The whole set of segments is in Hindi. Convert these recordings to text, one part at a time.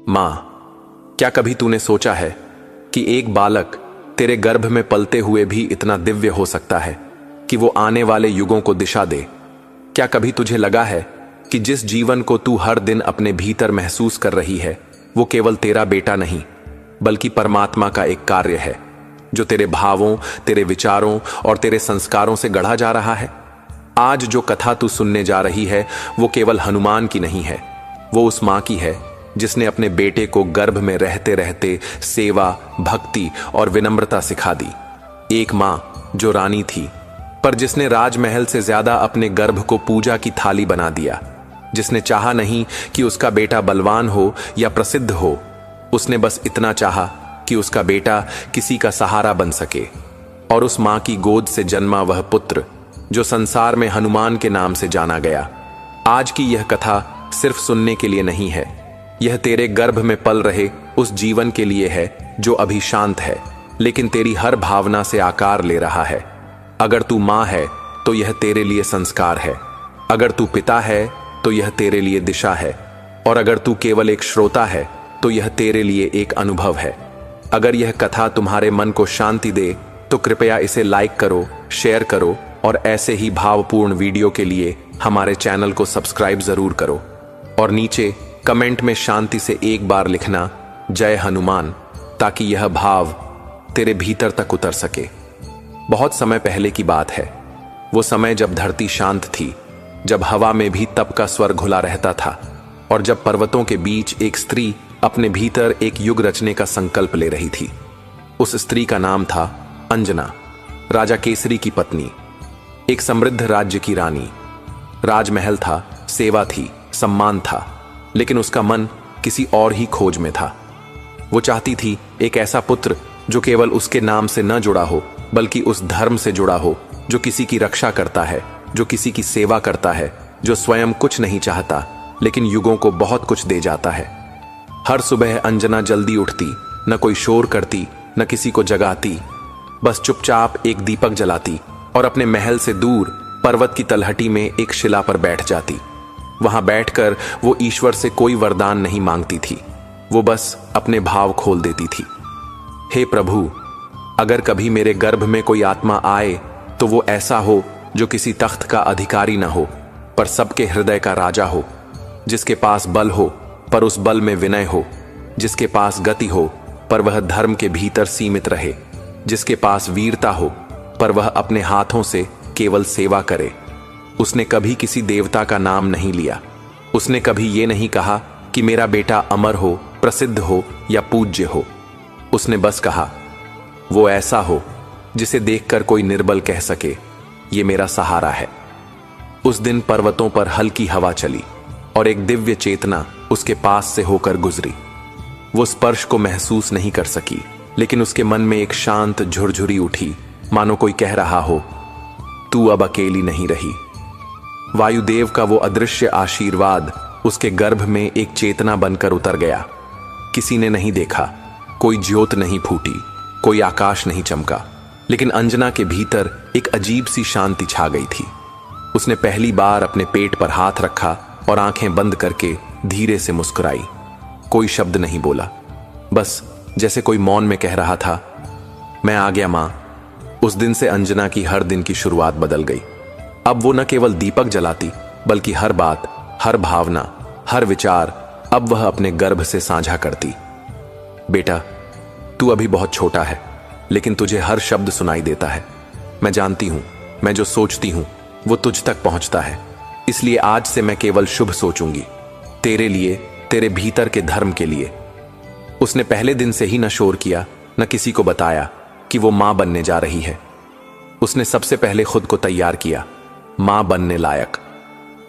माँ, क्या कभी तूने सोचा है कि एक बालक तेरे गर्भ में पलते हुए भी इतना दिव्य हो सकता है कि वो आने वाले युगों को दिशा दे? क्या कभी तुझे लगा है कि जिस जीवन को तू हर दिन अपने भीतर महसूस कर रही है वो केवल तेरा बेटा नहीं बल्कि परमात्मा का एक कार्य है जो तेरे भावों, तेरे विचारों और तेरे संस्कारों से गढ़ा जा रहा है? आज जो कथा तू सुनने जा रही है वो केवल हनुमान की नहीं है, वो उस मां की है जिसने अपने बेटे को गर्भ में रहते रहते सेवा, भक्ति और विनम्रता सिखा दी। एक मां जो रानी थी पर जिसने राजमहल से ज्यादा अपने गर्भ को पूजा की थाली बना दिया, जिसने चाहा नहीं कि उसका बेटा बलवान हो या प्रसिद्ध हो, उसने बस इतना चाहा कि उसका बेटा किसी का सहारा बन सके। और उस मां की गोद से जन्मा वह पुत्र जो संसार में हनुमान के नाम से जाना गया। आज की यह कथा सिर्फ सुनने के लिए नहीं है, यह तेरे गर्भ में पल रहे उस जीवन के लिए है जो अभी शांत है लेकिन तेरी हर भावना से आकार ले रहा है। अगर तू मां है तो यह तेरे लिए संस्कार है, अगर तू पिता है तो यह तेरे लिए दिशा है, और अगर तू केवल एक श्रोता है तो यह तेरे लिए एक अनुभव है। अगर यह कथा तुम्हारे मन को शांति दे तो कृपया इसे लाइक करो, शेयर करो और ऐसे ही भावपूर्ण वीडियो के लिए हमारे चैनल को सब्सक्राइब जरूर करो। और नीचे कमेंट में शांति से एक बार लिखना जय हनुमान, ताकि यह भाव तेरे भीतर तक उतर सके। बहुत समय पहले की बात है, वो समय जब धरती शांत थी, जब हवा में भी तप का स्वर घुला रहता था और जब पर्वतों के बीच एक स्त्री अपने भीतर एक युग रचने का संकल्प ले रही थी। उस स्त्री का नाम था अंजना, राजा केसरी की पत्नी, एक समृद्ध राज्य की रानी। राजमहल था, सेवा थी, सम्मान था, लेकिन उसका मन किसी और ही खोज में था। वो चाहती थी एक ऐसा पुत्र जो केवल उसके नाम से न जुड़ा हो बल्कि उस धर्म से जुड़ा हो जो किसी की रक्षा करता है, जो किसी की सेवा करता है, जो स्वयं कुछ नहीं चाहता लेकिन युगों को बहुत कुछ दे जाता है। हर सुबह अंजना जल्दी उठती, न कोई शोर करती, न किसी को जगाती, बस चुपचाप एक दीपक जलाती और अपने महल से दूर पर्वत की तलहटी में एक शिला पर बैठ जाती। वहां बैठकर वो ईश्वर से कोई वरदान नहीं मांगती थी, वो बस अपने भाव खोल देती थी। हे प्रभु, अगर कभी मेरे गर्भ में कोई आत्मा आए तो वो ऐसा हो जो किसी तख्त का अधिकारी न हो पर सबके हृदय का राजा हो, जिसके पास बल हो पर उस बल में विनय हो, जिसके पास गति हो पर वह धर्म के भीतर सीमित रहे, जिसके पास वीरता हो पर वह अपने हाथों से केवल सेवा करे। उसने कभी किसी देवता का नाम नहीं लिया, उसने कभी ये नहीं कहा कि मेरा बेटा अमर हो, प्रसिद्ध हो या पूज्य हो। उसने बस कहा वो ऐसा हो जिसे देखकर कोई निर्बल कह सके ये मेरा सहारा है। उस दिन पर्वतों पर हल्की हवा चली और एक दिव्य चेतना उसके पास से होकर गुजरी। वो स्पर्श को महसूस नहीं कर सकी लेकिन उसके मन में एक शांत झुरझुरी उठी, मानो कोई कह रहा हो तू अब अकेली नहीं रही। वायुदेव का वो अदृश्य आशीर्वाद उसके गर्भ में एक चेतना बनकर उतर गया। किसी ने नहीं देखा, कोई ज्योत नहीं फूटी, कोई आकाश नहीं चमका, लेकिन अंजना के भीतर एक अजीब सी शांति छा गई थी। उसने पहली बार अपने पेट पर हाथ रखा और आंखें बंद करके धीरे से मुस्कुराई। कोई शब्द नहीं बोला, बस जैसे कोई मौन में कह रहा था मैं आ गया मां। उस दिन से अंजना की हर दिन की शुरुआत बदल गई। अब वो न केवल दीपक जलाती बल्कि हर बात, हर भावना, हर विचार अब वह अपने गर्भ से साझा करती। बेटा, तू अभी बहुत छोटा है लेकिन तुझे हर शब्द सुनाई देता है। मैं जानती हूं, मैं जो सोचती हूं वो तुझ तक पहुंचता है, इसलिए आज से मैं केवल शुभ सोचूंगी, तेरे लिए, तेरे भीतर के धर्म के लिए। उसने पहले दिन से ही न शोर किया, न किसी को बताया कि वो मां बनने जा रही है। उसने सबसे पहले खुद को तैयार किया, मां बनने लायक।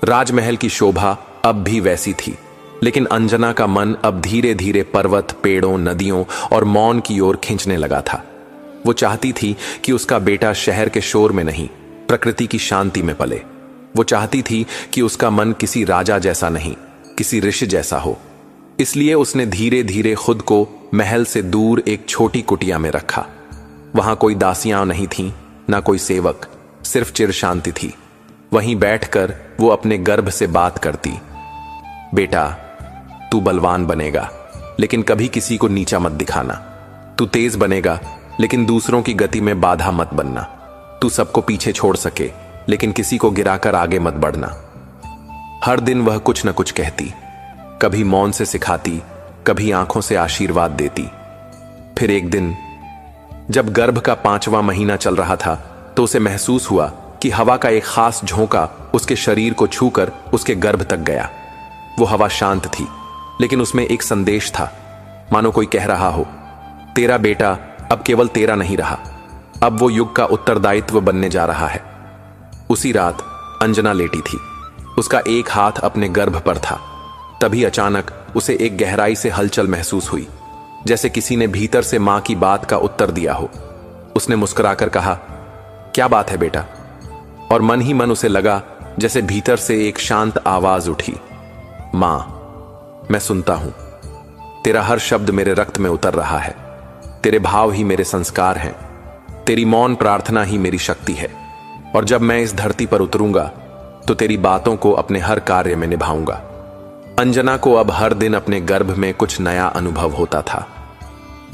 राजमहल की शोभा अब भी वैसी थी, लेकिन अंजना का मन अब धीरे धीरे पर्वत, पेड़ों, नदियों और मौन की ओर खींचने लगा था। वो चाहती थी कि उसका बेटा शहर के शोर में नहीं, प्रकृति की शांति में पले। वो चाहती थी कि उसका मन किसी राजा जैसा नहीं, किसी ऋषि जैसा हो। इसलिए उसने धीरे धीरे खुद को महल से दूर एक छोटी कुटिया में रखा। वहां कोई दासियां नहीं थीं, ना कोई सेवक, सिर्फ चिर शांति थी। वहीं बैठकर वो अपने गर्भ से बात करती, बेटा तू बलवान बनेगा, लेकिन कभी किसी को नीचा मत दिखाना। तू तेज बनेगा, लेकिन दूसरों की गति में बाधा मत बनना। तू सबको पीछे छोड़ सके, लेकिन किसी को गिराकर आगे मत बढ़ना। हर दिन वह कुछ न कुछ कहती, कभी मौन से सिखाती, कभी आंखों से आशीर्वाद देती। फिर एक दिन जब गर्भ का 5वां महीना चल रहा था, तो उसे महसूस हुआ कि हवा का एक खास झोंका उसके शरीर को छूकर उसके गर्भ तक गया। वो हवा शांत थी, लेकिन उसमें एक संदेश था, मानो कोई कह रहा हो, तेरा बेटा अब केवल तेरा नहीं रहा, अब वो युग का उत्तरदायित्व बनने जा रहा है। उसी रात अंजना लेटी थी, उसका एक हाथ अपने गर्भ पर था। तभी अचानक उसे एक गहराई से हलचल महसूस हुई, जैसे किसी ने भीतर से मां की बात का उत्तर दिया हो। उसने मुस्कुराकर कहा, क्या बात है बेटा? और मन ही मन उसे लगा जैसे भीतर से एक शांत आवाज उठी, मां, मैं सुनता हूं। तेरा हर शब्द मेरे रक्त में उतर रहा है। तेरे भाव ही मेरे संस्कार हैं। तेरी मौन प्रार्थना ही मेरी शक्ति है। और जब मैं इस धरती पर उतरूंगा तो तेरी बातों को अपने हर कार्य में निभाऊंगा। अंजना को अब हर दिन अपने गर्भ में कुछ नया अनुभव होता था।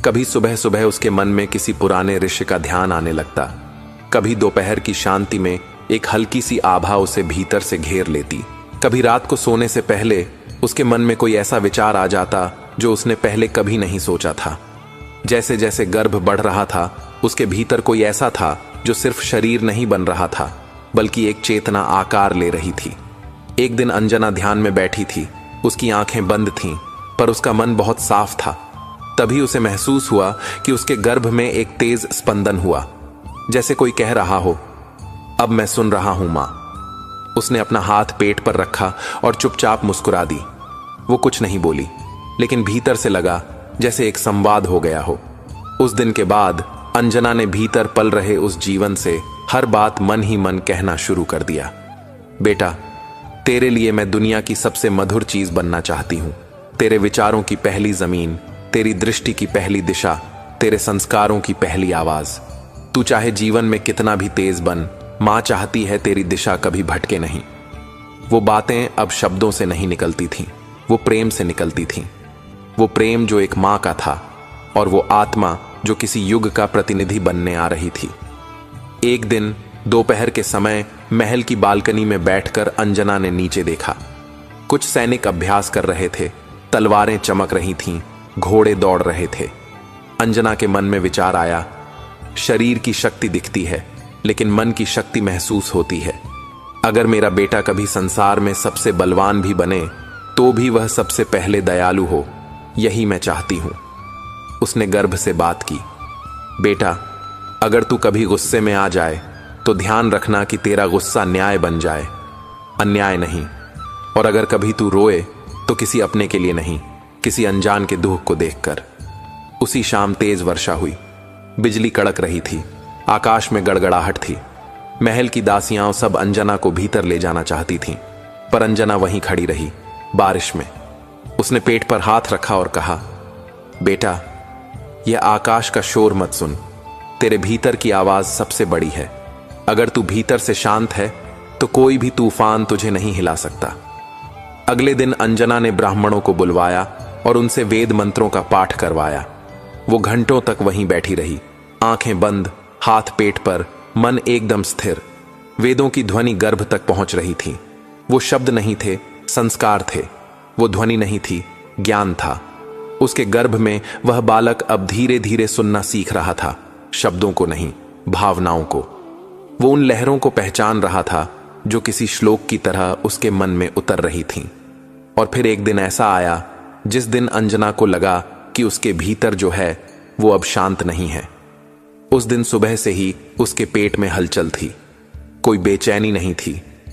कभी सुबह सुबह उसके मन में किसी पुराने ऋषि का ध्यान आने लगता, कभी दोपहर की शांति में एक हल्की सी आभा उसे भीतर से घेर लेती, कभी रात को सोने से पहले उसके मन में कोई ऐसा विचार आ जाता जो उसने पहले कभी नहीं सोचा था। जैसे जैसे गर्भ बढ़ रहा था, उसके भीतर कोई ऐसा था जो सिर्फ शरीर नहीं बन रहा था, बल्कि एक चेतना आकार ले रही थी। एक दिन अंजना ध्यान में बैठी थी, उसकी आंखें बंद थीं, पर उसका मन बहुत साफ था। तभी उसे महसूस हुआ कि उसके गर्भ में एक तेज स्पंदन हुआ, जैसे कोई कह रहा हो, अब मैं सुन रहा हूं मां। उसने अपना हाथ पेट पर रखा और चुपचाप मुस्कुरा दी। वो कुछ नहीं बोली, लेकिन भीतर से लगा जैसे एक संवाद हो गया हो। उस दिन के बाद अंजना ने भीतर पल रहे उस जीवन से हर बात मन ही मन कहना शुरू कर दिया। बेटा, तेरे लिए मैं दुनिया की सबसे मधुर चीज बनना चाहती हूं। तेरे विचारों की पहली जमीन, तेरी दृष्टि की पहली दिशा, तेरे संस्कारों की पहली आवाज। तू चाहे जीवन में कितना भी तेज बन, मां चाहती है तेरी दिशा कभी भटके नहीं। वो बातें अब शब्दों से नहीं निकलती थीं, वो प्रेम से निकलती थीं। वो प्रेम जो एक मां का था, और वो आत्मा जो किसी युग का प्रतिनिधि बनने आ रही थी। एक दिन दोपहर के समय महल की बालकनी में बैठकर अंजना ने नीचे देखा। कुछ सैनिक अभ्यास कर रहे थे, तलवारें चमक रही थीं, घोड़े दौड़ रहे थे। अंजना के मन में विचार आया, शरीर की शक्ति दिखती है, लेकिन मन की शक्ति महसूस होती है। अगर मेरा बेटा कभी संसार में सबसे बलवान भी बने, तो भी वह सबसे पहले दयालु हो, यही मैं चाहती हूं। उसने गर्भ से बात की, बेटा, अगर तू कभी गुस्से में आ जाए तो ध्यान रखना कि तेरा गुस्सा न्याय बन जाए, अन्याय नहीं। और अगर कभी तू रोए तो किसी अपने के लिए नहीं, किसी अनजान के दुख को देखकर। उसी शाम तेज वर्षा हुई, बिजली कड़क रही थी, आकाश में गड़गड़ाहट थी। महल की दासियां सब अंजना को भीतर ले जाना चाहती थीं, पर अंजना वहीं खड़ी रही, बारिश में। उसने पेट पर हाथ रखा और कहा, बेटा, यह आकाश का शोर मत सुन, तेरे भीतर की आवाज सबसे बड़ी है। अगर तू भीतर से शांत है तो कोई भी तूफान तुझे नहीं हिला सकता। अगले दिन अंजना ने ब्राह्मणों को बुलवाया और उनसे वेद मंत्रों का पाठ करवाया। वो घंटों तक वहीं बैठी रही, आंखें बंद, हाथ पेट पर, मन एकदम स्थिर। वेदों की ध्वनि गर्भ तक पहुंच रही थी। वो शब्द नहीं थे, संस्कार थे। वो ध्वनि नहीं थी, ज्ञान था। उसके गर्भ में वह बालक अब धीरे धीरे सुनना सीख रहा था, शब्दों को नहीं, भावनाओं को। वो उन लहरों को पहचान रहा था जो किसी श्लोक की तरह उसके मन में उतर रही थीं। और फिर एक दिन ऐसा आया जिस दिन अंजना को लगा कि उसके भीतर जो है वो अब शांत नहीं है। उस दिन सुबह से ही उसके पेट में हलचल थी। कोई बेचैनी नहीं थी,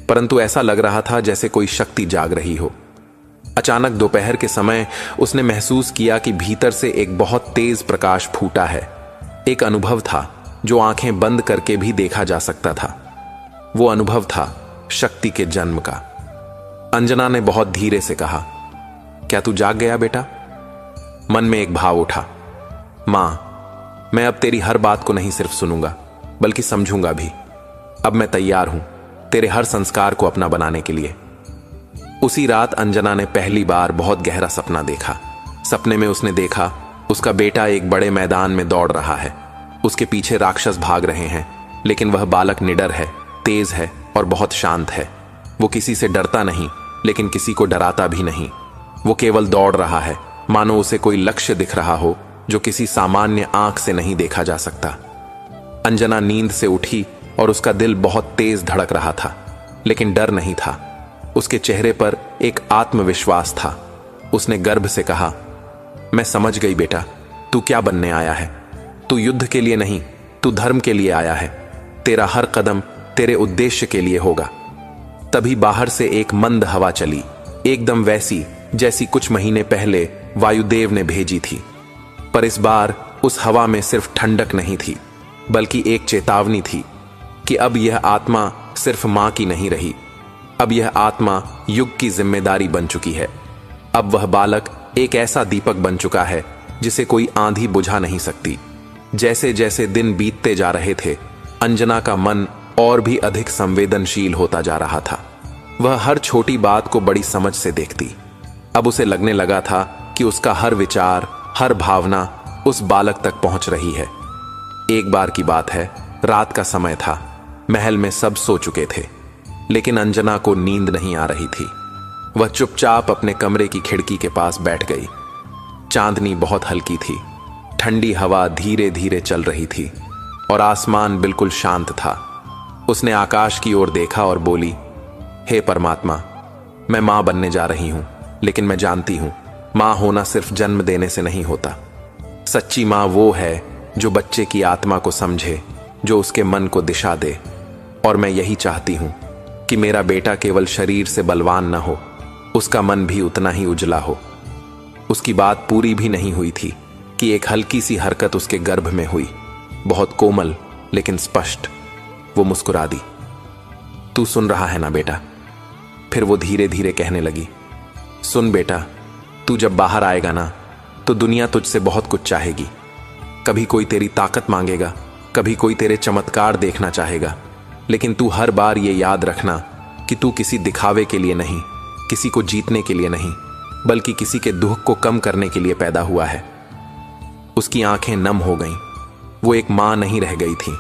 परंतु ऐसा लग रहा था जैसे कोई शक्ति जाग रही हो। अचानक दोपहर के समय उसने महसूस किया कि भीतर से एक बहुत तेज प्रकाश फूटा है। एक अनुभव था जो आंखें बंद करके भी देखा जा सकता था। वो अनुभव था शक्ति के जन्म का। अंजना ने बहुत धीरे से कहा, क्या तू जाग गया बेटा? मन में एक भाव उठा, मां, मैं अब तेरी हर बात को नहीं सिर्फ सुनूंगा बल्कि समझूंगा भी। अब मैं तैयार हूं तेरे हर संस्कार को अपना बनाने के लिए। उसी रात अंजना ने पहली बार बहुत गहरा सपना देखा। सपने में उसने देखा उसका बेटा एक बड़े मैदान में दौड़ रहा है। उसके पीछे राक्षस भाग रहे हैं, लेकिन वह बालक निडर है, तेज है और बहुत शांत है। वो किसी से डरता नहीं, लेकिन किसी को डराता भी नहीं। वो केवल दौड़ रहा है, मानो उसे कोई लक्ष्य दिख रहा हो जो किसी सामान्य आंख से नहीं देखा जा सकता। अंजना नींद से उठी और उसका दिल बहुत तेज धड़क रहा था, लेकिन डर नहीं था। उसके चेहरे पर एक आत्मविश्वास था। उसने गर्भ से कहा, मैं समझ गई बेटा, तू क्या बनने आया है। तू युद्ध के लिए नहीं, तू धर्म के लिए आया है। तेरा हर कदम तेरे उद्देश्य के लिए होगा। तभी बाहर से एक मंद हवा चली, एकदम वैसी जैसी कुछ महीने पहले वायुदेव ने भेजी थी। पर इस बार उस हवा में सिर्फ ठंडक नहीं थी, बल्कि एक चेतावनी थी कि अब यह आत्मा सिर्फ मां की नहीं रही। अब यह आत्मा युग की जिम्मेदारी बन चुकी है। अब वह बालक एक ऐसा दीपक बन चुका है जिसे कोई आंधी बुझा नहीं सकती। जैसे जैसे दिन बीतते जा रहे थे, अंजना का मन और भी अधिक संवेदनशील होता जा रहा था। वह हर छोटी बात को बड़ी समझ से देखती। अब उसे लगने लगा था कि उसका हर विचार, हर भावना उस बालक तक पहुंच रही है। एक बार की बात है, रात का समय था। महल में सब सो चुके थे, लेकिन अंजना को नींद नहीं आ रही थी। वह चुपचाप अपने कमरे की खिड़की के पास बैठ गई। चांदनी बहुत हल्की थी, ठंडी हवा धीरे धीरे चल रही थी और आसमान बिल्कुल शांत था। उसने आकाश की ओर देखा और बोली, हे परमात्मा, मैं मां बनने जा रही हूं, लेकिन मैं जानती हूं मां होना सिर्फ जन्म देने से नहीं होता। सच्ची मां वो है जो बच्चे की आत्मा को समझे, जो उसके मन को दिशा दे। और मैं यही चाहती हूं कि मेरा बेटा केवल शरीर से बलवान न हो, उसका मन भी उतना ही उजला हो। उसकी बात पूरी भी नहीं हुई थी कि एक हल्की सी हरकत उसके गर्भ में हुई, बहुत कोमल लेकिन स्पष्ट। वो मुस्कुरा दी। तू सुन रहा है ना बेटा? फिर वो धीरे धीरे कहने लगी, सुन बेटा, तू जब बाहर आएगा ना, तो दुनिया तुझसे बहुत कुछ चाहेगी। कभी कोई तेरी ताकत मांगेगा, कभी कोई तेरे चमत्कार देखना चाहेगा, लेकिन तू हर बार ये याद रखना कि तू किसी दिखावे के लिए नहीं, किसी को जीतने के लिए नहीं, बल्कि किसी के दुख को कम करने के लिए पैदा हुआ है। उसकी आंखें नम हो गईं। वो एक मां नहीं रह गई थी,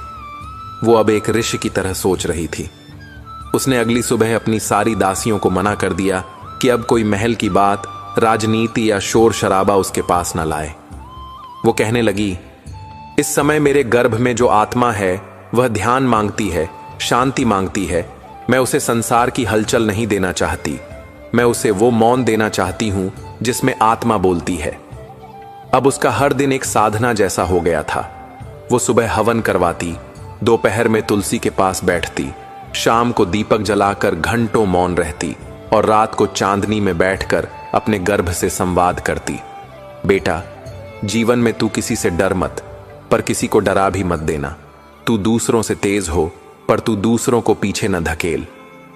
वो अब एक ऋषि की तरह सोच रही थी। उसने अगली सुबह अपनी सारी दासियों को मना कर दिया कि अब कोई महल की बात, राजनीति या शोर शराबा उसके पास न लाए। वो कहने लगी, इस समय मेरे गर्भ में जो आत्मा है वह ध्यान मांगती है, शांति मांगती है। मैं उसे संसार की हलचल नहीं देना चाहती, मैं उसे वो मौन देना चाहती हूं जिसमें आत्मा बोलती है। अब उसका हर दिन एक साधना जैसा हो गया था। वो सुबह हवन करवाती, दोपहर में तुलसी के पास बैठती, शाम को दीपक जलाकर घंटों मौन रहती और रात को चांदनी में बैठकर अपने गर्भ से संवाद करती। बेटा, जीवन में तू किसी से डर मत, पर किसी को डरा भी मत देना। तू दूसरों से तेज हो, पर तू दूसरों को पीछे न धकेल।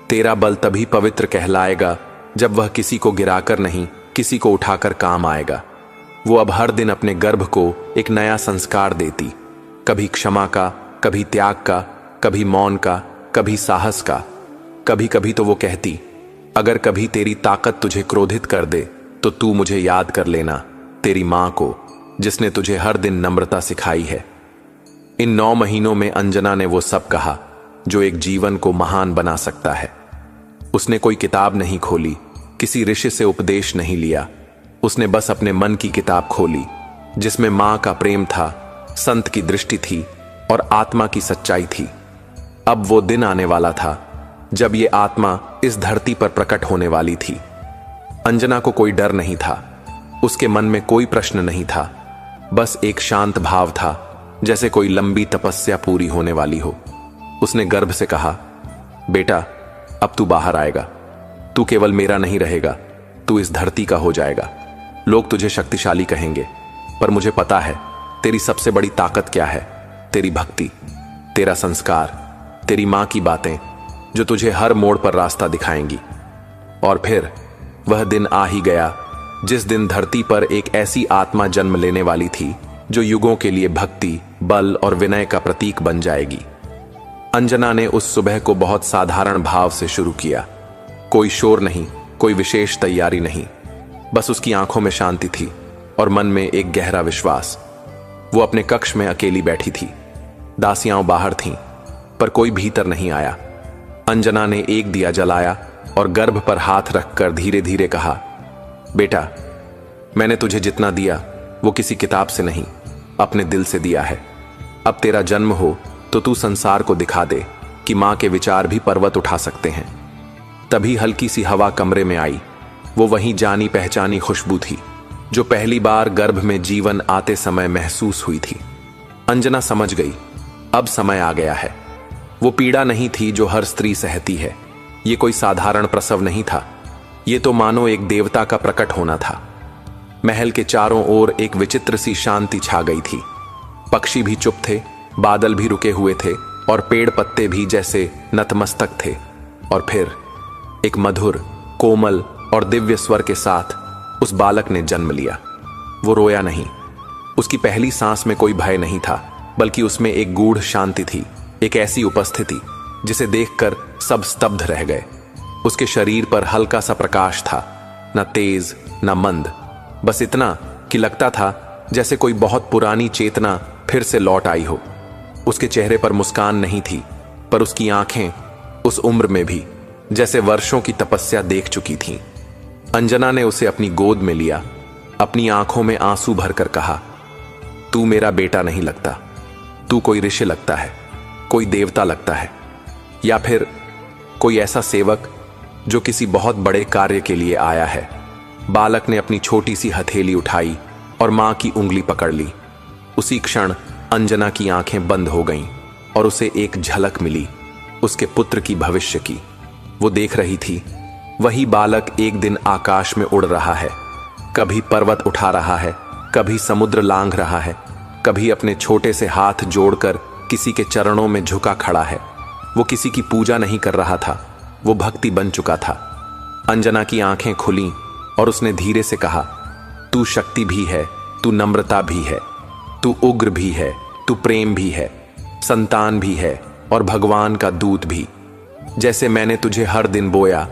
तेरा बल तभी पवित्र कहलाएगा जब वह किसी को गिराकर नहीं, किसी को उठाकर काम आएगा। वो अब हर दिन अपने गर्भ को एक नया संस्कार देती, कभी क्षमा का, कभी त्याग का, कभी मौन का, कभी साहस का। कभी कभी तो वो कहती, अगर कभी तेरी ताकत तुझे क्रोधित कर दे तो तू मुझे याद कर लेना, तेरी मां को, जिसने तुझे हर दिन नम्रता सिखाई है। इन 9 महीनों में अंजना ने वो सब कहा जो एक जीवन को महान बना सकता है। उसने कोई किताब नहीं खोली, किसी ऋषि से उपदेश नहीं लिया। उसने बस अपने मन की किताब खोली, जिसमें मां का प्रेम था, संत की दृष्टि थी और आत्मा की सच्चाई थी। अब वो दिन आने वाला था जब ये आत्मा इस धरती पर प्रकट होने वाली थी। अंजना को कोई डर नहीं था, उसके मन में कोई प्रश्न नहीं था, बस एक शांत भाव था, जैसे कोई लंबी तपस्या पूरी होने वाली हो। उसने गर्भ से कहा, बेटा, अब तू बाहर आएगा। तू केवल मेरा नहीं रहेगा, तू इस धरती का हो जाएगा। लोग तुझे शक्तिशाली कहेंगे, पर मुझे पता है तेरी सबसे बड़ी ताकत क्या है। तेरी भक्ति, तेरा संस्कार, तेरी मां की बातें, जो तुझे हर मोड़ पर रास्ता दिखाएंगी। और फिर वह दिन आ ही गया जिस दिन धरती पर एक ऐसी आत्मा जन्म लेने वाली थी जो युगों के लिए भक्ति, बल और विनय का प्रतीक बन जाएगी। अंजना ने उस सुबह को बहुत साधारण भाव से शुरू किया। कोई शोर नहीं, कोई विशेष तैयारी नहीं, बस उसकी आंखों में शांति थी, और मन में एक गहरा विश्वास। वो अपने कक्ष में अकेली बैठी थी। दासियां बाहर थीं, पर कोई भीतर नहीं आया। अंजना ने एक दिया जलाया और गर्भ पर हाथ रखकर धीरे धीरे कहा, बेटा, मैंने तुझे जितना दिया वो किसी किताब से नहीं, अपने दिल से दिया है। अब तेरा जन्म हो तो तू संसार को दिखा दे कि मां के विचार भी पर्वत उठा सकते हैं। तभी हल्की सी हवा कमरे में आई। वो वही जानी पहचानी खुशबू थी जो पहली बार गर्भ में जीवन आते समय महसूस हुई थी। अंजना समझ गई, अब समय आ गया है। वो पीड़ा नहीं थी जो हर स्त्री सहती है। ये कोई साधारण प्रसव नहीं था, ये तो मानो एक देवता का प्रकट होना था। महल के चारों ओर एक विचित्र सी शांति छा गई थी। पक्षी भी चुप थे, बादल भी रुके हुए थे और पेड़ पत्ते भी जैसे नतमस्तक थे। और फिर एक मधुर, कोमल और दिव्य स्वर के साथ उस बालक ने जन्म लिया। वो रोया नहीं। उसकी पहली सांस में कोई भय नहीं था, बल्कि उसमें एक गूढ़ शांति थी, एक ऐसी उपस्थिति जिसे देखकर सब स्तब्ध रह गए। उसके शरीर पर हल्का सा प्रकाश था, न तेज न मंद, बस इतना कि लगता था जैसे कोई बहुत पुरानी चेतना फिर से लौट आई हो। उसके चेहरे पर मुस्कान नहीं थी, पर उसकी आंखें उस उम्र में भी जैसे वर्षों की तपस्या देख चुकी थीं। अंजना ने उसे अपनी गोद में लिया, अपनी आंखों में आंसू भरकर कहा, तू मेरा बेटा नहीं लगता, तू कोई ऋषि लगता है, कोई देवता लगता है, या फिर कोई ऐसा सेवक जो किसी बहुत बड़े कार्य के लिए आया है। बालक ने अपनी छोटी सी हथेली उठाई और मां की उंगली पकड़ ली। उसी क्षण अंजना की आंखें बंद हो गईं और उसे एक झलक मिली उसके पुत्र की भविष्य की। वो देख रही थी, वही बालक एक दिन आकाश में उड़ रहा है, कभी पर्वत उठा रहा है, कभी समुद्र लांघ रहा है, कभी अपने छोटे से हाथ जोड़कर किसी के चरणों में झुका खड़ा है। वो किसी की पूजा नहीं कर रहा था, वो भक्ति बन चुका था। अंजना की आंखें खुलीं और उसने धीरे से कहा, तू शक्ति भी है, तू नम्रता भी है, तू उग्र भी है, तू प्रेम भी है, संतान भी है और भगवान का दूत भी। जैसे मैंने तुझे हर दिन बोया,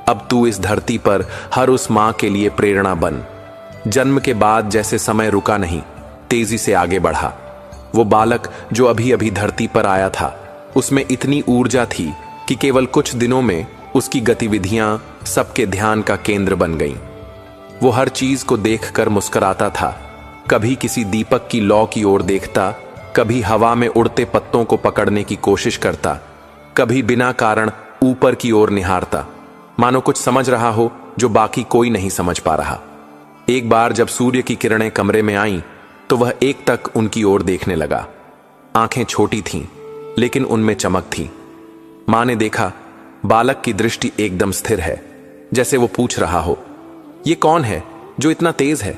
अब तू इस धरती पर हर उस मां के लिए प्रेरणा बन। जन्म के बाद जैसे समय रुका नहीं, तेजी से आगे बढ़ा। वो बालक जो अभी अभी धरती पर आया था, उसमें इतनी ऊर्जा थी कि केवल कुछ दिनों में उसकी गतिविधियां सबके ध्यान का केंद्र बन गईं। वो हर चीज को देखकर मुस्कुराता था, कभी किसी दीपक की लौ की ओर देखता, कभी हवा में उड़ते पत्तों को पकड़ने की कोशिश करता, कभी बिना कारण ऊपर की ओर निहारता, मानो कुछ समझ रहा हो जो बाकी कोई नहीं समझ पा रहा। एक बार जब सूर्य की किरणें कमरे में आईं, तो वह एक तक उनकी ओर देखने लगा। आंखें छोटी थीं, लेकिन उनमें चमक थी। मां ने देखा, बालक की दृष्टि एकदम स्थिर है, जैसे वो पूछ रहा हो, ये कौन है जो इतना तेज है?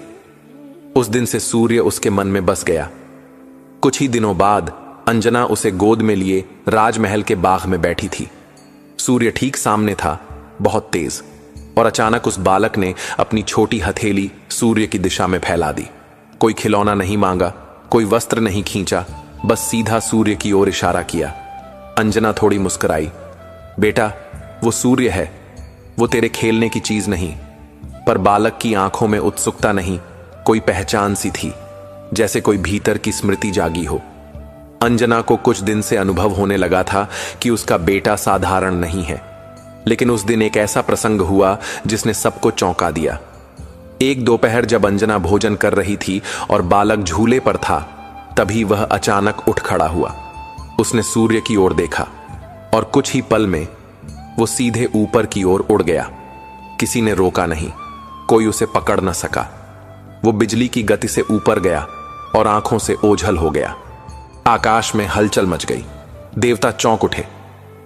उस दिन से सूर्य उसके मन में बस गया। कुछ ही दिनों बाद अंजना उसे गोद में लिए राजमहल के बाग में बैठी थी। सूर्य ठीक सामने था, बहुत तेज, और अचानक उस बालक ने अपनी छोटी हथेली सूर्य की दिशा में फैला दी। कोई खिलौना नहीं मांगा, कोई वस्त्र नहीं खींचा, बस सीधा सूर्य की ओर इशारा किया। अंजना थोड़ी मुस्कुराई। बेटा, वो सूर्य है, वो तेरे खेलने की चीज नहीं। पर बालक की आंखों में उत्सुकता नहीं, कोई पहचान सी थी, जैसे कोई भीतर की स्मृति जागी हो। अंजना को कुछ दिन से अनुभव होने लगा था कि उसका बेटा साधारण नहीं है, लेकिन उस दिन एक ऐसा प्रसंग हुआ जिसने सबको चौंका दिया। एक दोपहर जब अंजना भोजन कर रही थी और बालक झूले पर था, तभी वह अचानक उठ खड़ा हुआ। उसने सूर्य की ओर देखा और कुछ ही पल में वो सीधे ऊपर की ओर उड़ गया। किसी ने रोका नहीं, कोई उसे पकड़ न सका। वो बिजली की गति से ऊपर गया और आंखों से ओझल हो गया। आकाश में हलचल मच गई। देवता चौंक उठे,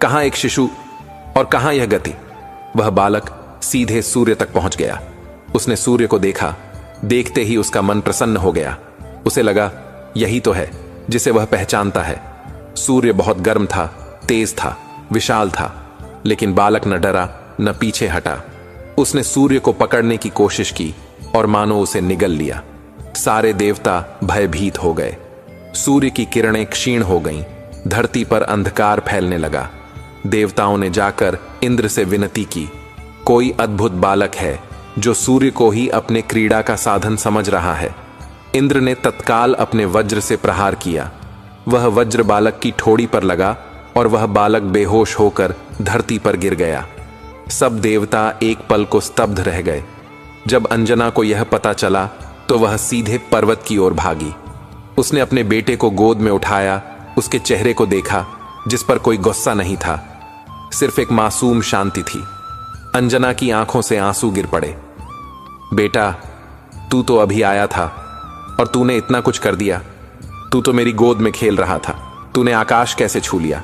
कहां एक शिशु और कहां यह गति? वह बालक सीधे सूर्य तक पहुंच गया। उसने सूर्य को देखा, देखते ही उसका मन प्रसन्न हो गया। उसे लगा, यही तो है जिसे वह पहचानता है। सूर्य बहुत गर्म था, तेज था, विशाल था, लेकिन बालक न डरा न पीछे हटा। उसने सूर्य को पकड़ने की कोशिश की और मानो उसे निगल लिया। सारे देवता भयभीत हो गए। सूर्य की किरणें क्षीण हो गईं, धरती पर अंधकार फैलने लगा। देवताओं ने जाकर इंद्र से विनती की, कोई अद्भुत बालक है जो सूर्य को ही अपने क्रीड़ा का साधन समझ रहा है। इंद्र ने तत्काल अपने वज्र से प्रहार किया। वह वज्र बालक की ठोड़ी पर लगा और वह बालक बेहोश होकर धरती पर गिर गया। सब देवता एक पल को स्तब्ध रह गए। जब अंजना को यह पता चला तो वह सीधे पर्वत की ओर भागी। उसने अपने बेटे को गोद में उठाया, उसके चेहरे को देखा जिस पर कोई गुस्सा नहीं था, सिर्फ एक मासूम शांति थी। अंजना की आंखों से आंसू गिर पड़े। बेटा, तू तो अभी आया था और तूने इतना कुछ कर दिया। तू तो मेरी गोद में खेल रहा था, तूने आकाश कैसे छू लिया?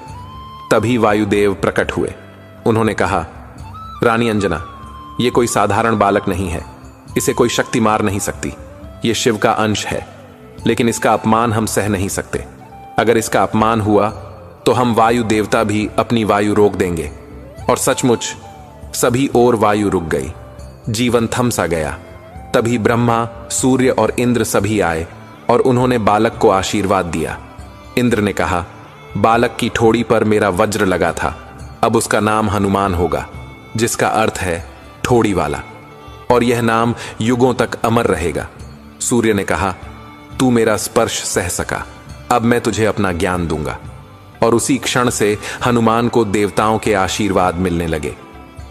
तभी वायुदेव प्रकट हुए। उन्होंने कहा, रानी अंजना, यह कोई साधारण बालक नहीं है, इसे कोई शक्ति मार नहीं सकती। यह शिव का अंश है, लेकिन इसका अपमान हम सह नहीं सकते। अगर इसका अपमान हुआ तो हम वायु देवता भी अपनी वायु रोक देंगे। और सचमुच सभी ओर वायु रुक गई, जीवन थम सा गया। तभी ब्रह्मा, सूर्य और इंद्र सभी आए और उन्होंने बालक को आशीर्वाद दिया। इंद्र ने कहा, बालक की ठोड़ी पर मेरा वज्र लगा था, अब उसका नाम हनुमान होगा, जिसका अर्थ है ठोड़ी वाला, और यह नाम युगों तक अमर रहेगा। सूर्य ने कहा, तू मेरा स्पर्श सह सका, अब मैं तुझे अपना ज्ञान दूंगा। और उसी क्षण से हनुमान को देवताओं के आशीर्वाद मिलने लगे।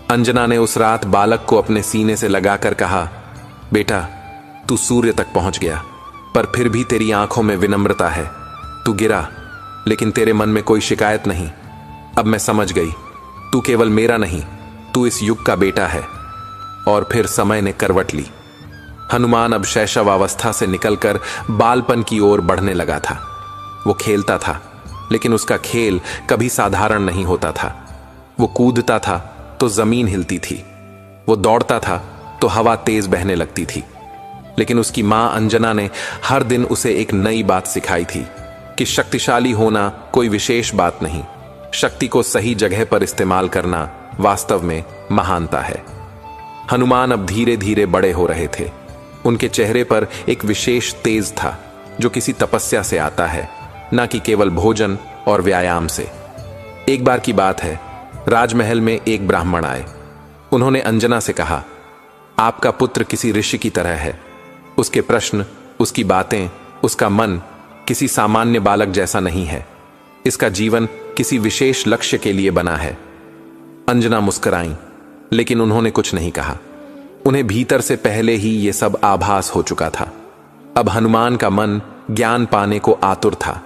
अंजना ने उस रात बालक को अपने सीने से लगाकर कहा, बेटा, तू सूर्य तक पहुंच गया, पर फिर भी तेरी आंखों में विनम्रता है। तू गिरा, लेकिन तेरे मन में कोई शिकायत नहीं। अब मैं समझ गई, तू केवल मेरा नहीं, तू इस युग का बेटा है। और फिर समय ने करवट ली। हनुमान अब शैशवावस्था से निकलकर बालपन की ओर बढ़ने लगा था। वो खेलता था, लेकिन उसका खेल कभी साधारण नहीं होता था। वो कूदता था तो जमीन हिलती थी, वो दौड़ता था तो हवा तेज बहने लगती थी। लेकिन उसकी मां अंजना ने हर दिन उसे एक नई बात सिखाई थी कि शक्तिशाली होना कोई विशेष बात नहीं, शक्ति को सही जगह पर इस्तेमाल करना वास्तव में महानता है। हनुमान अब धीरे धीरे बड़े हो रहे थे। उनके चेहरे पर एक विशेष तेज था जो किसी तपस्या से आता है, ना कि केवल भोजन और व्यायाम से। एक बार की बात है, राजमहल में एक ब्राह्मण आए। उन्होंने अंजना से कहा, आपका पुत्र किसी ऋषि की तरह है। उसके प्रश्न, उसकी बातें, उसका मन किसी सामान्य बालक जैसा नहीं है। इसका जीवन किसी विशेष लक्ष्य के लिए बना है। अंजना मुस्कुराई, लेकिन उन्होंने कुछ नहीं कहा। उन्हें भीतर से पहले ही यह सब आभास हो चुका था। अब हनुमान का मन ज्ञान पाने को आतुर था।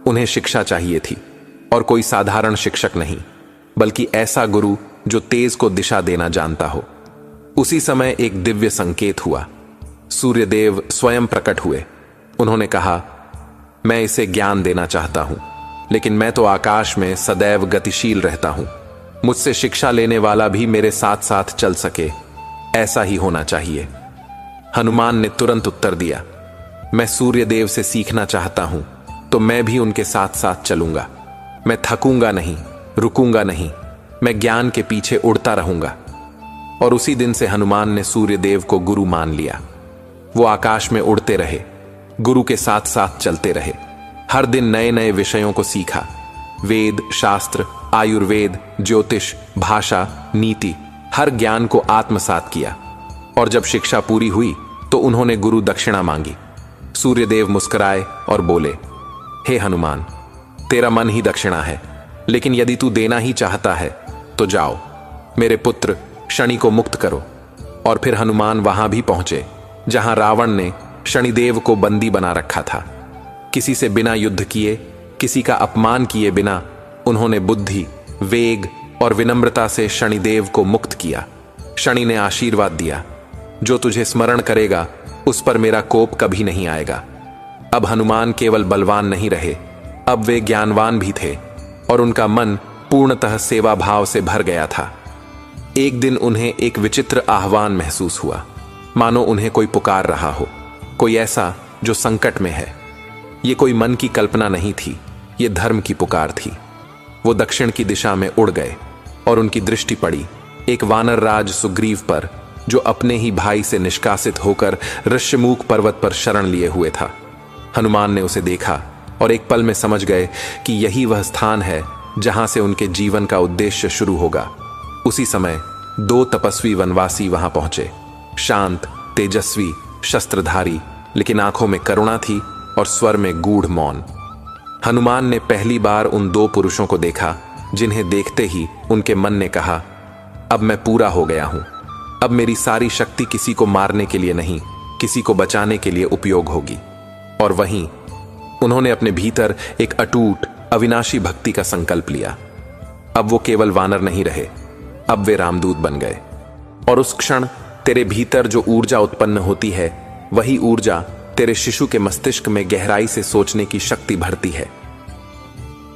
उन्हें शिक्षा चाहिए थी, और कोई साधारण शिक्षक नहीं, बल्कि ऐसा गुरु जो तेज को दिशा देना जानता हो। उसी समय एक दिव्य संकेत हुआ। सूर्यदेव स्वयं प्रकट हुए। उन्होंने कहा, मैं इसे ज्ञान देना चाहता हूं, लेकिन मैं तो आकाश में सदैव गतिशील रहता हूं। मुझसे शिक्षा लेने वाला भी मेरे साथ साथ चल सके, ऐसा ही होना चाहिए। हनुमान ने तुरंत उत्तर दिया, मैं सूर्यदेव से सीखना चाहता हूं, तो मैं भी उनके साथ साथ चलूंगा। मैं थकूंगा नहीं, रुकूंगा नहीं, मैं ज्ञान के पीछे उड़ता रहूंगा। और उसी दिन से हनुमान ने सूर्यदेव को गुरु मान लिया। वो आकाश में उड़ते रहे, गुरु के साथ साथ चलते रहे। हर दिन नए नए विषयों को सीखा। वेद, शास्त्र, आयुर्वेद, ज्योतिष, भाषा, नीति, हर ज्ञान को आत्मसात किया। और जब शिक्षा पूरी हुई तो उन्होंने गुरु दक्षिणा मांगी। सूर्यदेव मुस्कुराए और बोले, हे हनुमान, तेरा मन ही दक्षिणा है, लेकिन यदि तू देना ही चाहता है तो जाओ, मेरे पुत्र शनि को मुक्त करो। और फिर हनुमान वहां भी पहुंचे जहां रावण ने शनिदेव को बंदी बना रखा था। किसी से बिना युद्ध किए, किसी का अपमान किए बिना उन्होंने बुद्धि, वेग और विनम्रता से शनिदेव को मुक्त किया। शनि ने आशीर्वाद दिया, जो तुझे स्मरण करेगा उस पर मेरा कोप कभी नहीं आएगा। अब हनुमान केवल बलवान नहीं रहे, अब वे ज्ञानवान भी थे, और उनका मन पूर्णतः सेवा भाव से भर गया था। एक दिन उन्हें एक विचित्र आह्वान महसूस हुआ, मानो उन्हें कोई पुकार रहा हो, कोई ऐसा जो संकट में है। ये कोई मन की कल्पना नहीं थी, ये धर्म की पुकार थी। वो दक्षिण की दिशा में उड़ गए और उनकी दृष्टि पड़ी एक वानर राज सुग्रीव पर, जो अपने ही भाई से निष्कासित होकर ऋष्यमुख पर्वत पर शरण लिए हुए था। हनुमान ने उसे देखा और एक पल में समझ गए कि यही वह स्थान है जहां से उनके जीवन का उद्देश्य शुरू होगा। उसी समय 2 तपस्वी वनवासी वहां पहुंचे। शांत, तेजस्वी, शस्त्रधारी, लेकिन आंखों में करुणा थी और स्वर में गूढ़ मौन। हनुमान ने पहली बार उन दो पुरुषों को देखा जिन्हें देखते ही उनके मन ने कहा, अब मैं पूरा हो गया हूं। अब मेरी सारी शक्ति किसी को मारने के लिए नहीं, किसी को बचाने के लिए उपयोग होगी। और वहीं उन्होंने अपने भीतर एक अटूट, अविनाशी भक्ति का संकल्प लिया। अब वो केवल वानर नहीं रहे, अब वे रामदूत बन गए। और उस क्षण तेरे भीतर जो ऊर्जा उत्पन्न होती है, वही ऊर्जा तेरे शिशु के मस्तिष्क में गहराई से सोचने की शक्ति भरती है।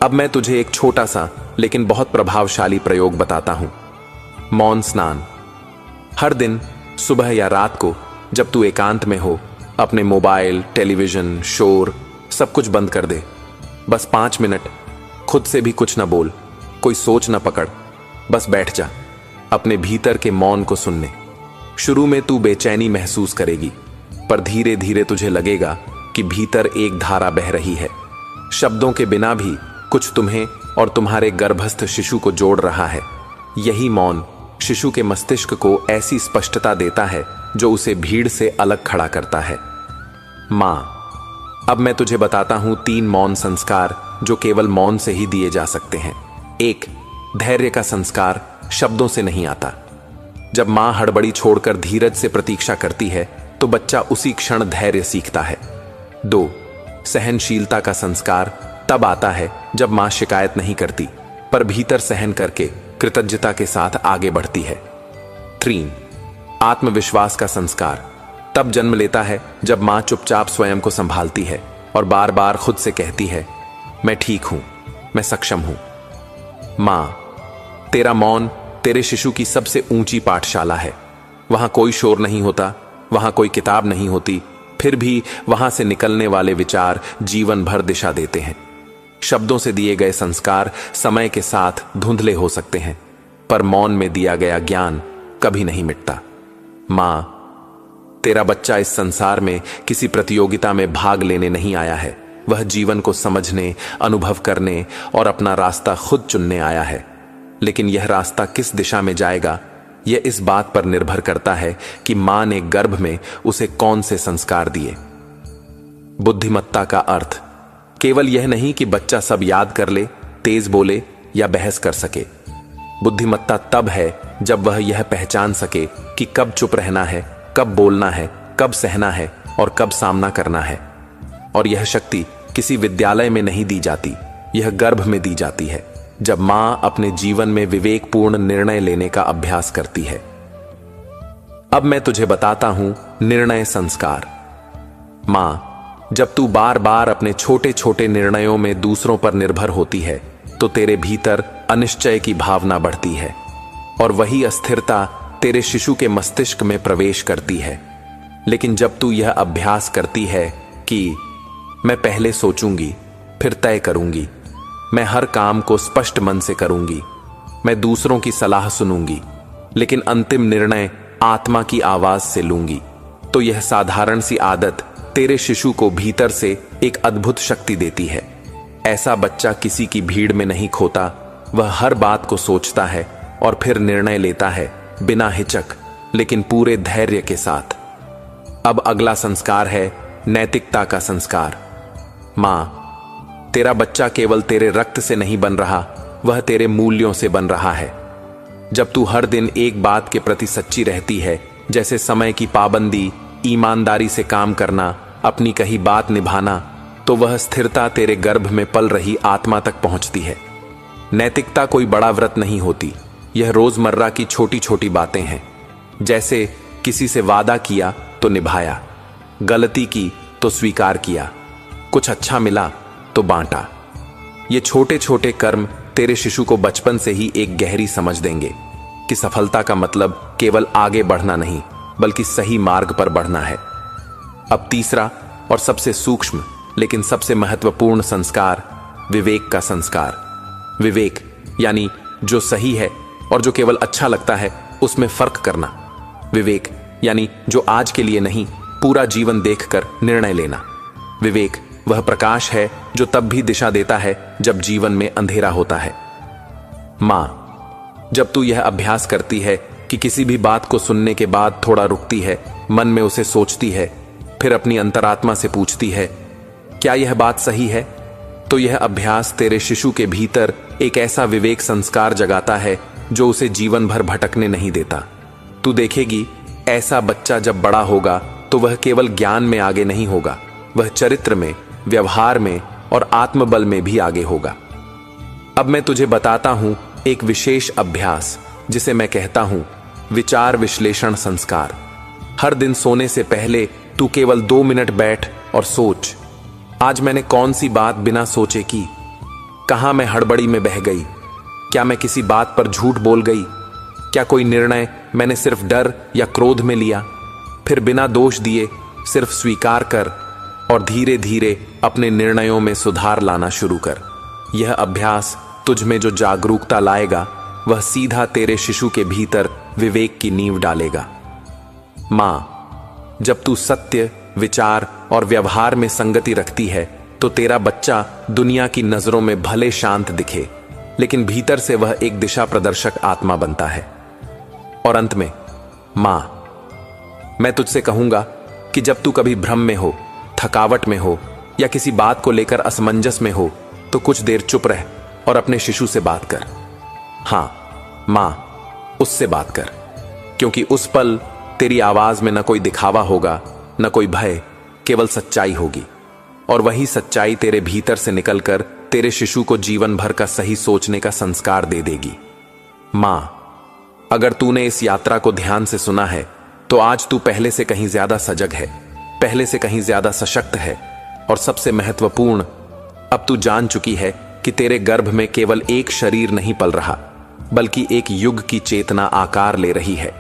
अब मैं तुझे एक छोटा सा लेकिन बहुत प्रभावशाली प्रयोग बताता हूं। मौन स्नान। हर दिन सुबह या रात को जब तू एकांत में हो, अपने मोबाइल, टेलीविजन, शोर सब कुछ बंद कर दे। बस 5 मिनट खुद से भी कुछ ना बोल, कोई सोच ना पकड़, बस बैठ जा अपने भीतर के मौन को सुनने। शुरू में तू बेचैनी महसूस करेगी, पर धीरे धीरे तुझे लगेगा कि भीतर एक धारा बह रही है। शब्दों के बिना भी कुछ तुम्हें और तुम्हारे गर्भस्थ शिशु को जोड़ रहा है। यही मौन शिशु के मस्तिष्क को ऐसी स्पष्टता देता है जो उसे भीड़ से अलग खड़ा करता है। मां, अब मैं तुझे बताता हूं 3 मौन संस्कार जो केवल मौन से ही दिए जा सकते हैं। 1, धैर्य का संस्कार शब्दों से नहीं आता। जब मां हड़बड़ी छोड़कर धीरज से प्रतीक्षा करती है तो बच्चा उसी क्षण धैर्य सीखता है। 2, सहनशीलता का संस्कार तब आता है जब मां शिकायत नहीं करती, पर भीतर सहन करके कृतज्ञता के साथ आगे बढ़ती है। 3, आत्मविश्वास का संस्कार तब जन्म लेता है जब मां चुपचाप स्वयं को संभालती है और बार बार खुद से कहती है, मैं ठीक हूं, मैं सक्षम हूं। मां, तेरा मौन तेरे शिशु की सबसे ऊंची पाठशाला है। वहां कोई शोर नहीं होता, वहां कोई किताब नहीं होती, फिर भी वहां से निकलने वाले विचार जीवन भर दिशा देते हैं। शब्दों से दिए गए संस्कार समय के साथ धुंधले हो सकते हैं, पर मौन में दिया गया ज्ञान कभी नहीं मिटता। मां, तेरा बच्चा इस संसार में किसी प्रतियोगिता में भाग लेने नहीं आया है। वह जीवन को समझने, अनुभव करने और अपना रास्ता खुद चुनने आया है। लेकिन यह रास्ता किस दिशा में जाएगा, यह इस बात पर निर्भर करता है कि मां ने गर्भ में उसे कौन से संस्कार दिए। बुद्धिमत्ता का अर्थ केवल यह नहीं कि बच्चा सब याद कर ले, तेज बोले या बहस कर सके। बुद्धिमत्ता तब है जब वह यह पहचान सके कि कब चुप रहना है, कब बोलना है, कब सहना है और कब सामना करना है। और यह शक्ति किसी विद्यालय में नहीं दी जाती, यह गर्भ में दी जाती है, जब मां अपने जीवन में विवेकपूर्ण निर्णय लेने का अभ्यास करती है। अब मैं तुझे बताता हूं निर्णय संस्कार। मां, जब तू बार बार अपने छोटे छोटे निर्णयों में दूसरों पर निर्भर होती है तो तेरे भीतर अनिश्चय की भावना बढ़ती है और वही अस्थिरता तेरे शिशु के मस्तिष्क में प्रवेश करती है। लेकिन जब तू यह अभ्यास करती है कि मैं पहले सोचूंगी, फिर तय करूंगी, मैं हर काम को स्पष्ट मन से करूंगी, मैं दूसरों की सलाह सुनूंगी, लेकिन अंतिम निर्णय आत्मा की आवाज से लूंगी, तो यह साधारण सी आदत तेरे शिशु को भीतर से एक अद्भुत शक्ति देती है। ऐसा बच्चा किसी की भीड़ में नहीं खोता, वह हर बात को सोचता है और फिर निर्णय लेता है, बिना हिचक लेकिन पूरे धैर्य के साथ। अब अगला संस्कार है नैतिकता का संस्कार। मां, तेरा बच्चा केवल तेरे रक्त से नहीं बन रहा, वह तेरे मूल्यों से बन रहा है। जब तू हर दिन एक बात के प्रति सच्ची रहती है, जैसे समय की पाबंदी, ईमानदारी से काम करना, अपनी कही बात निभाना, तो वह स्थिरता तेरे गर्भ में पल रही आत्मा तक पहुंचती है। नैतिकता कोई बड़ा व्रत नहीं होती, यह रोजमर्रा की छोटी छोटी बातें हैं। जैसे किसी से वादा किया तो निभाया, गलती की तो स्वीकार किया, कुछ अच्छा मिला तो बांटा। ये छोटे छोटे कर्म तेरे शिशु को बचपन से ही एक गहरी समझ देंगे कि सफलता का मतलब केवल आगे बढ़ना नहीं, बल्कि सही मार्ग पर बढ़ना है। अब तीसरा और सबसे सूक्ष्म लेकिन सबसे महत्वपूर्ण संस्कार, विवेक का संस्कार। विवेक यानी जो सही है और जो केवल अच्छा लगता है उसमें फर्क करना। विवेक यानी जो आज के लिए नहीं, पूरा जीवन देखकर निर्णय लेना। विवेक वह प्रकाश है जो तब भी दिशा देता है जब जीवन में अंधेरा होता है। मां, जब तू यह अभ्यास करती है कि किसी भी बात को सुनने के बाद थोड़ा रुकती है, मन में उसे सोचती है, फिर अपनी अंतरात्मा से पूछती है, क्या यह बात सही है? तो यह अभ्यास तेरे शिशु के भीतर एक ऐसा विवेक संस्कार जगाता है जो उसे जीवन भर भटकने नहीं देता। तू देखेगी, ऐसा बच्चा जब बड़ा होगा तो वह केवल ज्ञान में आगे नहीं होगा, वह चरित्र में, व्यवहार में और आत्मबल में भी आगे होगा। अब मैं तुझे बताता हूं एक विशेष अभ्यास जिसे मैं कहता हूं विचार विश्लेषण संस्कार। हर दिन सोने से पहले तू केवल 2 मिनट बैठ और सोच, आज मैंने कौन सी बात बिना सोचे की? कहां मैं हड़बड़ी में बह गई? क्या मैं किसी बात पर झूठ बोल गई? क्या कोई निर्णय मैंने सिर्फ डर या क्रोध में लिया? फिर बिना दोष दिए सिर्फ स्वीकार कर और धीरे धीरे अपने निर्णयों में सुधार लाना शुरू कर। यह अभ्यास तुझ में जो जागरूकता लाएगा वह सीधा तेरे शिशु के भीतर विवेक की नींव डालेगा। मां, जब तू सत्य, विचार और व्यवहार में संगति रखती है तो तेरा बच्चा दुनिया की नजरों में भले शांत दिखे, लेकिन भीतर से वह एक दिशा प्रदर्शक आत्मा बनता है। और अंत में, मां, मैं तुझसे कहूंगा कि जब तू कभी भ्रम में हो, थकावट में हो या किसी बात को लेकर असमंजस में हो तो कुछ देर चुप रह और अपने शिशु से बात कर। हां मां, उससे बात कर, क्योंकि उस पल तेरी आवाज में न कोई दिखावा होगा, न कोई भय, केवल सच्चाई होगी। और वही सच्चाई तेरे भीतर से निकलकर तेरे शिशु को जीवन भर का सही सोचने का संस्कार दे देगी। मां, अगर तूने इस यात्रा को ध्यान से सुना है तो आज तू पहले से कहीं ज्यादा सजग है, पहले से कहीं ज्यादा सशक्त है और सबसे महत्वपूर्ण, अब तू जान चुकी है कि तेरे गर्भ में केवल एक शरीर नहीं पल रहा, बल्कि एक युग की चेतना आकार ले रही है।